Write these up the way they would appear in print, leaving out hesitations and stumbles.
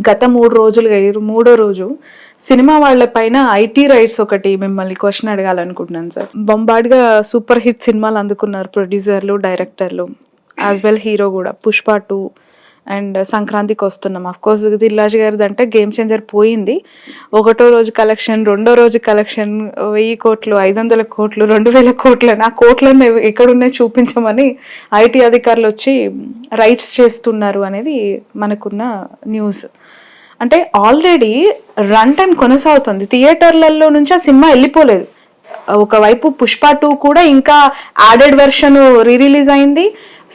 గత 3 రోజులుగా మూడో రోజు సినిమా వాళ్ళ పైన ఐటీ రైట్స్ ఒకటి మిమ్మల్ని క్వశ్చన్ అడగాలనుకుంటున్నాను సార్. బొంబాట్‌గా సూపర్ హిట్ సినిమాలు అందుకున్నారు ప్రొడ్యూసర్లు, డైరెక్టర్లు యాజ్ వెల్ హీరో కూడా. 'పుష్ప 2' అండ్ సంక్రాంతికి వస్తున్నాం. అఫ్కోర్స్ దిల్ రాజు గారిది అంటే గేమ్ చేంజర్ పోయింది. ఒకటో రోజు కలెక్షన్, రెండో రోజు కలెక్షన్ 1000 కోట్లు, 500 కోట్లు, 2000 కోట్లు, ఆ కోట్లను ఎక్కడున్నాయి చూపించమని ఐటీ అధికారులు వచ్చి రైట్స్ చేస్తున్నారు అనేది మనకున్న న్యూస్. అంటే ఆల్రెడీ రన్ టైం కొనసాగుతుంది, థియేటర్లలో నుంచి ఆ సినిమా వెళ్ళిపోలేదు. ఒకవైపు 'పుష్ప 2' కూడా ఇంకా యాడెడ్ వెర్షన్ రిలీజ్ అయింది,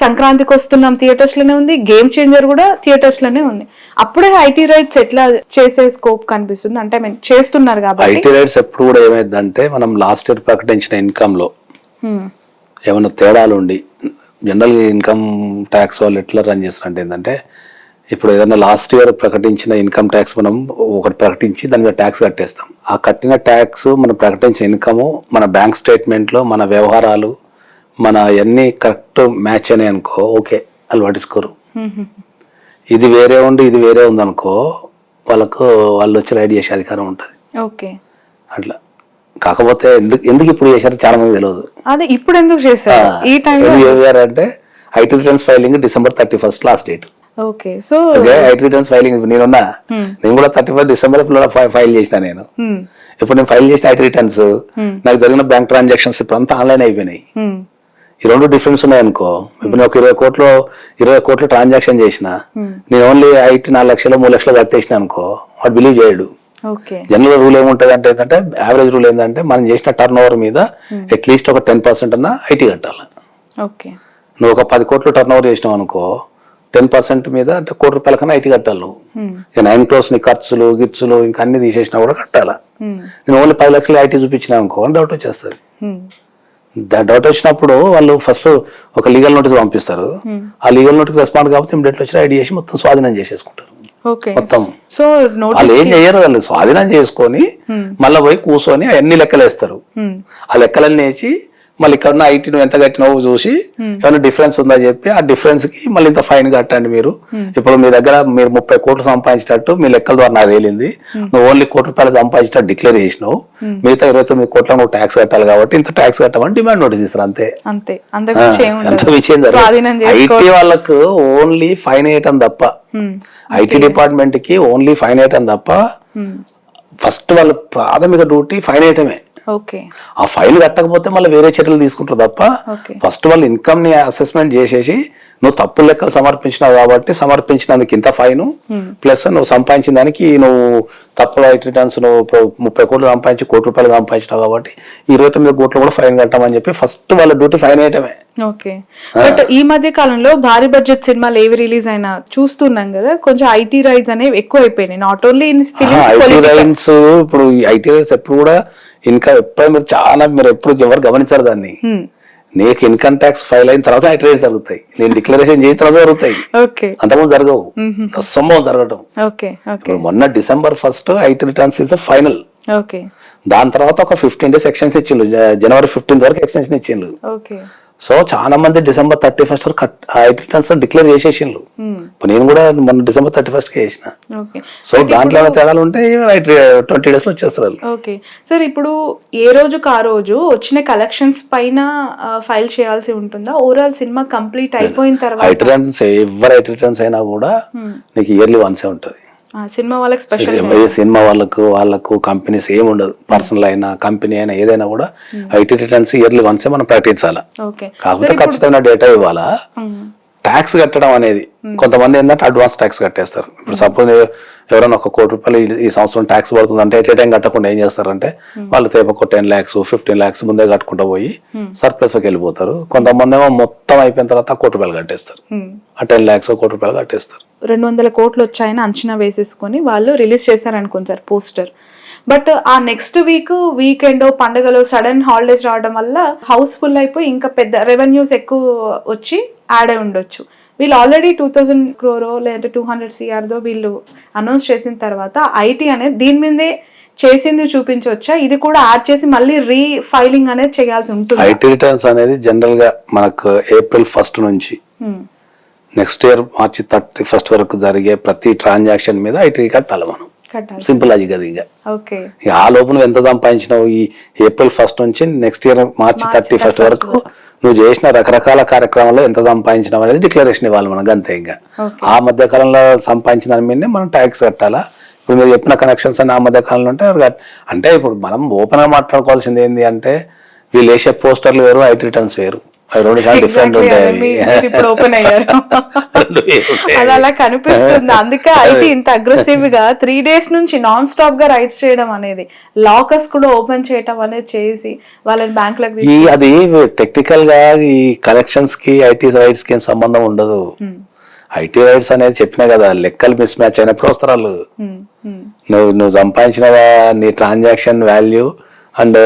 సంక్రాంతికి వస్తున్నాం థియేటర్స్ లోనే ఉంది, గేమ్ చేంజర్ కూడా థియేటర్స్ లోనే ఉంది. అప్పుడే ఐటీ రైట్స్ ఎట్లా చేసే స్కోప్ కనిపిస్తుంది అంటే చేస్తున్నారు కాబట్టి. ఐటీ రైట్స్ ఎప్పుడు కూడా ఏమైందంటే మనం లాస్ట్ ఇయర్ ప్రకటించిన ఇన్కమ్ లో ఏమైనా తేడాలు ఉండి, జనరల్ ఇన్కమ్ ట్యాక్స్ వాళ్ళు ఎట్లా రన్ చేస్తారంటే ఏంటంటే, ఇప్పుడు ఏదైనా లాస్ట్ ఇయర్ ప్రకటించిన ఇన్కమ్ ట్యాక్స్ మనం ఒకటి ప్రకటించి దాని మీద ట్యాక్స్ కట్టేస్తాం. ఆ కట్టిన ట్యాక్స్ మనం ప్రకటించిన ఇన్కము మన బ్యాంక్ స్టేట్మెంట్ లో మన వ్యవహారాలు మన అన్ని కరెక్ట్ మ్యాచ్ అని అనుకో, ఓకే వాళ్ళు పట్టించుకోరు. ఇది వేరే ఉండి ఇది వేరే ఉందనుకో వాళ్ళు వచ్చి రైడ్ చేసే అధికారం ఉంటుంది. ఓకే, అట్లా. కాకపోతే ఎందుకు ఇప్పుడు చేశారు చాలా మంది తెలియదు. అదే ఇప్పుడు ఎందుకు చేశారు ఈ టైంలో అంటే IT returns filing December 31 last date. Okay, so IT returns filing నేను కూడా 31 December ఫైల్ చేసిన. నేను ఇప్పుడు నేను ఫైల్ చేసిన ఐటీ రిటర్న్స్ నాకు జరిగిన బ్యాంక్ ట్రాన్సాక్షన్స్ ఇప్పుడు అంతా ఆన్లైన్ అయిపోయినాయి. ఈ రెండు డిఫరెన్స్ ఉన్నాయి అనుకో. ఇప్పుడు నేను ఒక 20 కోట్లు ట్రాన్సాక్షన్ చేసిన, నేను ఓన్లీ ఐటీ 4 లక్షలు 3 లక్షలు కట్టేసిన అనుకో, వాడు బిలీవ్ చేయడు. జనరల్ రూల్ ఏముంటది అంటే యావరేజ్ రూల్ ఏంటంటే మనం చేసిన టర్న్ ఓవర్ మీద అట్లీస్ట్ ఒక 10% అన్న ఐటీ కట్టాలి. నువ్వు ఒక 10 కోట్లు టర్న్ ఓవర్ చేసినావు అనుకో, 10% మీద అంటే ₹1 కన్నా ఐటీ కట్టాలి. నువ్వు 9 crores నీ ఖర్చులు గిర్చులు ఇంకా అన్ని తీసేసినా కూడా కట్టాలా. నేను ఓన్లీ 10 లక్షలు ఐటీ చూపించినా అనుకో అని డౌట్ వచ్చేస్తుంది. డౌట్ వచ్చినప్పుడు వాళ్ళు ఫస్ట్ ఒక లీగల్ నోటీస్ పంపిస్తారు. ఆ లీగల్ నోటీస్ రెస్పాండ్ కాబట్టి ఇమిడియట్ వచ్చి ఐడి చేసి మొత్తం స్వాధీనం చేసేసుకుంటారు. మొత్తం వాళ్ళు ఏం చేయరు, వాళ్ళు స్వాధీనం చేసుకొని మళ్ళీ పోయి కూర్చొని అన్ని లెక్కలు వేస్తారు. ఆ లెక్కలన్నీ వేసి మళ్ళీ ఇక్కడ ఉన్న ఐటీ నువ్వు ఎంత కట్టినావు చూసి ఏమైనా డిఫరెన్స్ ఉందా చెప్పి ఆ డిఫరెన్స్ కి మళ్ళీ ఇంత ఫైన్ కట్టండి మీరు. ఇప్పుడు మీ దగ్గర మీరు 30 కోట్లు సంపాదించినట్టు మీ లెక్కల ద్వారా నాకు తేలింది, నువ్వు ఓన్లీ ₹1 సంపాదించినట్టు డిక్లేర్ చేసినావు, మిగతా 29 కోట్ల నువ్వు ట్యాక్స్ కట్టాలి కాబట్టి ఇంత ట్యాక్స్ కట్టమని డిమాండ్ నోటీస్ ఇస్తారు. అంతే. ఎంత విషయం ఐటీ వాళ్ళకు ఓన్లీ ఫైన్ వేయటం తప్ప, ఐటీ డిపార్ట్మెంట్ కి ఓన్లీ ఫైన్ వేయటం తప్ప, ఫస్ట్ వాళ్ళ ప్రాథమిక డ్యూటీ ఫైన్ వేయటమే. ఆ ఫైల్ కట్టకపోతే మళ్ళీ వేరే చర్యలు తీసుకుంటారు తప్ప ఫస్ట్ వాళ్ళు ఇన్కమ్ ని అసెస్మెంట్ చేసేసి నువ్వు తప్పు లెక్కలు సమర్పించినావు కాబట్టి సమర్పించినందుకు ఇంత ఫైన్ ప్లస్ నువ్వు సంపాదించిన దానికి నువ్వు తప్పులు ఐటీ రిటర్న్స్ నువ్వు 30 కోట్లు సంపాదించి ₹1 సంపాదించినావు కాబట్టి 29 కోట్లు కూడా ఫైన్ కట్టమని చెప్పి ఫస్ట్ వాళ్ళ డ్యూటీ ఫైన్ వేయటమే. ఓకే, బట్ ఈ మధ్య కాలంలో భారీ బడ్జెట్ సినిమాలు ఏవి రిలీజ్ అయినా చూస్తున్నాం కదా, కొంచెం ఐటీ రైట్స్ అనేవి ఎక్కువ అయిపోయినాయి. నాట్ ఓన్లీ ఐటీ రైట్స్, ఇప్పుడు ఐటీ రైట్స్ ఎప్పుడు కూడా ఇన్కమ్ ఎప్పుడైనా మీరు ఎప్పుడు ఎవరు గమనించారు దాన్ని. నీకు ఇన్కమ్ ట్యాక్స్ ఫైల్ అయిన తర్వాత ఐటీ రైట్స్ జరుగుతాయి, నేను డిక్లరేషన్ చేసిన తర్వాత జరుగుతాయి, అంతకుముందు జరగవు. అసంభవం జరగటం. మొన్న December 1 IT returns is the final. దాని తర్వాత ఒక 15 days ఎక్స్టెన్షన్ ఇచ్చిండు, January 15 వరకు ఎక్స్టెన్షన్ ఇచ్చిండు. సో చాలా మంది December 31 వరకు ఐటీ రిటర్న్స్ డిక్లేర్ చేసేసిండ్రు. నేను కూడా మొన్న December 31 చేసిన. సో దాంట్లో తేడాలు ఉంటే 20 days లో వచ్చేస్తారు. ఓకే సార్, ఇప్పుడు ఏ రోజుకి ఆ రోజు వచ్చిన కలెక్షన్స్ పైన ఫైల్ చేయాల్సి ఉంటుందా? ఓవరాల్ సినిమా కంప్లీట్ అయిపోయిన తర్వాత ఐటీ రిటర్న్స్ ఎవరు ఐటీ రిటర్న్స్ అయినా కూడా నీకు ఇయర్లీ వన్సే ఉంటుంది. సినిమా వాళ్ళకి స్పెషల్, సినిమా వాళ్ళకు కంపెనీస్ ఏమి ఉండదు. పర్సనల్ అయినా కంపెనీ అయినా ఏదైనా కూడా ఐటీ రిటర్న్స్ ఇయర్లీ వన్సే మనం ప్రకటించాలా. కాకపోతే ఖచ్చితమైన డేటా ఇవ్వాలా. ట్యాక్స్ కట్టడం అనేది కొంతమంది ఏంటంటే అడ్వాన్స్ ట్యాక్స్ కట్టేస్తారు. ఇప్పుడు సపోజ్ ఎవరైనా ఒక ₹1 ఈ సంవత్సరం ట్యాక్స్ పడుతుంది అంటే ఎట్ ఏ టైం కట్టకుండా ఏం చేస్తారంటే వాళ్ళు తేపకు 10 lakhs 15 lakhs ముందే కట్టుకుంటూ పోయి సర్ప్లస్ లోకి వెళ్ళిపోతారు. కొంతమంది ఏమో మొత్తం అయిపోయిన తర్వాత ₹1 కట్టేస్తారు, ఆ 10 lakhs ₹1 కట్టేస్తారు. 200 కోట్లు వచ్చాయని అంచనా వేసేసుకొని వాళ్ళు రిలీజ్ చేశారనుకోండి సార్ పోస్టర్. బట్ ఆ నెక్స్ట్ వీకెండ్ పండుగలో సడన్ హాలిడేస్ రావడం వల్ల హౌస్ఫుల్ అయిపోయి ఇంకా పెద్ద రెవెన్యూస్ ఎక్కువ వచ్చి యాడ్ అయి ఉండొచ్చు. వీళ్ళు ఆల్రెడీ 2000 crore లేదా 200 crore వీళ్ళు అనౌన్స్ చేసిన తర్వాత ఐటీ అనేది దీని మీదే చేసింది చూపించవచ్చా? ఇది కూడా యాడ్ చేసి మళ్ళీ రీఫైలింగ్ అనేది చేయాల్సి ఉంటుంది. ఐటీ రిటర్న్స్ అనేది జనరల్ గా మనకు April 1 నుంచి నెక్స్ట్ ఇయర్ మార్చి 31 వరకు జరిగే ప్రతి ట్రాన్సాక్షన్ మీద ఐటీ కట్టాలి మనం. కట్టాలి. సింపుల్ అది కదా. ఇక ఓకే. ఇక ఆ లోపు నువ్వు ఎంత సంపాదించినావు ఈ April 1 నుంచి నెక్స్ట్ ఇయర్ మార్చి 31 వరకు నువ్వు చేసిన రకరకాల కార్యక్రమాల్లో ఎంత సంపాదించినావు అనేది డిక్లరేషన్ ఇవ్వాలి మనకు, అంతే. ఇంకా ఆ మధ్య కాలంలో సంపాదించిన దాని మీదనే మనం ట్యాక్స్ కట్టాలా. ఇప్పుడు మీరు చెప్పిన కనెక్షన్స్ అని ఆ మధ్య కాలంలో అంటే ఇప్పుడు మనం ఓపెన్ గా మాట్లాడుకోవాల్సింది ఏంటి అంటే, వీళ్ళు వేసే పోస్టర్లు వేరు, ఐటీ రిటర్న్స్ వేరు, అవి రెండు చాలా డిఫరెంట్ ఉంటాయి. ఇప్పుడు ఓపెన్ అయ్యారు అది అలా కనిపిస్తుంది. అందుకే ఐటీ ఇంత అగ్రెసివ్ గా 3 days నుంచి నాన్ స్టాప్ గా రైట్స్ చేయడం అనేది, లాకర్స్ కూడా ఓపెన్ చేయడం అనేది చేసి వాళ్ళని బ్యాంక్ లకు అది టెక్నికల్ గా ఈ కలెక్షన్స్ కి ఐటీ రైట్స్ కి ఏం సంబంధం ఉండదు. ఐటీ రైట్స్ అనేది చెప్పినా కదా, లెక్కలు మిస్ మ్యాచ్ అయినప్పుడు వస్తారు వాళ్ళు. నువ్వు సంపాదించిన నీ ట్రాన్సాక్షన్ వాల్యూ అండ్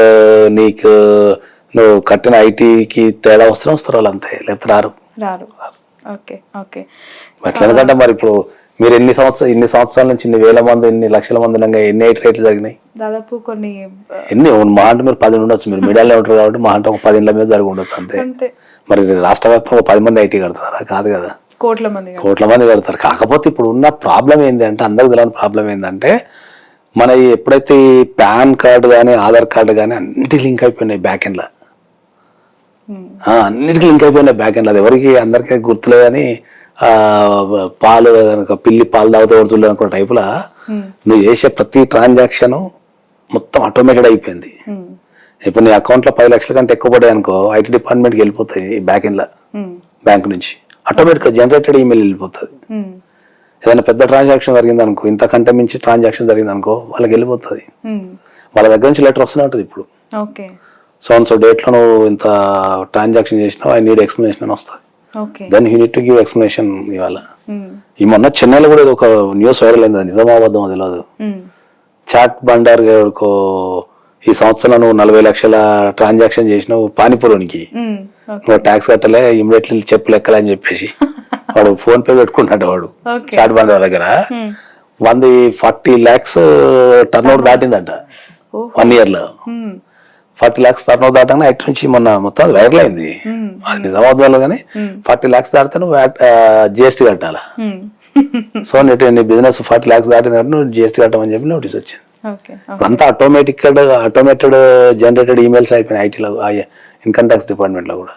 నీకు నువ్వు కట్టిన ఐటీకి తేడా వస్తారు వాళ్ళు, అంతే. లేకపోతే రారు. ఓకే. ఓకే. అట్లా ఎందుకంటే మరి ఇప్పుడు మీరు ఇన్ని సంవత్సరాల నుంచి ఇన్ని వేల మంది, ఇన్ని లక్షల మంది ఎన్ని ఐటీ రేట్లు జరిగినాయి దాదాపు కొన్ని ఎన్ని మా అంటే మీరు 10 ఉండొచ్చు, మీరు మీడియాలో ఉంటారు కాబట్టి మా అంటే ఒక 10 ఇళ్ళ మీద జరిగి ఉండొచ్చు, అంతే. మరి రాష్ట్ర వ్యాప్తంగా 10 మంది ఐటీ కడతారు కాదు కదా, కోట్ల మంది కడతారు. కాకపోతే ఇప్పుడు ఉన్న ప్రాబ్లం ఏంటంటే, అందరికి తెలియని ప్రాబ్లం ఏంటంటే, మన ఎప్పుడైతే పాన్ కార్డు కానీ ఆధార్ కార్డు కానీ అన్నిటికీ లింక్ అయిపోయినాయి బ్యాక్ ఎండ్ లో, అన్నిటికీ లింక్ అయిపోయినాయి బ్యాక్ ఎండ్. అది ఎవరికి అందరికీ గుర్తులేదు కానీ పాలు కనుక పిల్లి పాలు తాగుతూ కొడుతుంది అనుకున్న టైపులా నువ్వు చేసే ప్రతి ట్రాన్సాక్షన్ మొత్తం ఆటోమేటెడ్ అయిపోయింది. ఇప్పుడు నీ అకౌంట్ లో 10 లక్షల కంటే ఎక్కువ పడ్డాయి అనుకో, ఐటీ డిపార్ట్మెంట్కి వెళ్ళిపోతాయి బ్యాక్ ఎండ్ లో, బ్యాంక్ నుంచి ఆటోమేటిక్ గా జనరేటెడ్ ఈమెయిల్ వెళ్ళిపోతుంది. ఏదైనా పెద్ద ట్రాన్సాక్షన్ జరిగింది అనుకో, ఇంతకంటే మించి ట్రాన్సాక్షన్ జరిగింది అనుకో, వాళ్ళకి వెళ్ళిపోతుంది. వాళ్ళ దగ్గర నుంచి లెటర్ వస్తూనే ఉంటుంది. ఇప్పుడు సో డేట్ లో నువ్వు ఇంత ట్రాన్సాక్షన్ చేసినావు, ఐ నీడ్ ఎక్స్ప్లెనేషన్ అని వస్తుంది. Then you need to give explanation ఇవాళ. ఈ మొన్న చెన్నైలో కూడా ఒక న్యూస్ వైరల్ అయింది, నిజామాబాద్ తెలియదు. చాట్ బండార్ గారికో ఈ సంవత్సరం నువ్వు 40 లక్షల ట్రాన్సాక్షన్ చేసినావు పానీపూరికి, నువ్వు ట్యాక్స్ కట్టలే, ఇమీడియట్లీ చెప్పులు ఎక్కలని చెప్పేసి వాడు ఫోన్ పే పెట్టుకుంటాడు. వాడు చాట్ బండార్ దగ్గర 140 lakhs టర్న్ ఓవర్ దాటిందంట 1 year లో. 40 lakhs టర్న్ ఓవర్ దాటంగా ఇటు నుంచి మొన్న మొత్తం అది వైరల్ అయింది. అది నిజామాబాద్లో కానీ 40 lakhs దాటితే నువ్వు జిఎస్టీ కట్టాలా. సో నీ బిజినెస్ 40 lakhs దాటింది కాబట్టి నువ్వు జిఎస్టీ కట్టమని చెప్పి నోటీస్ వచ్చింది. అంతా ఆటోమేటెడ్ జనరేటెడ్ ఈమెయిల్స్ అయిపోయినాయి ఐటీలో, ఇన్కమ్ ట్యాక్స్ డిపార్ట్మెంట్ లో కూడా.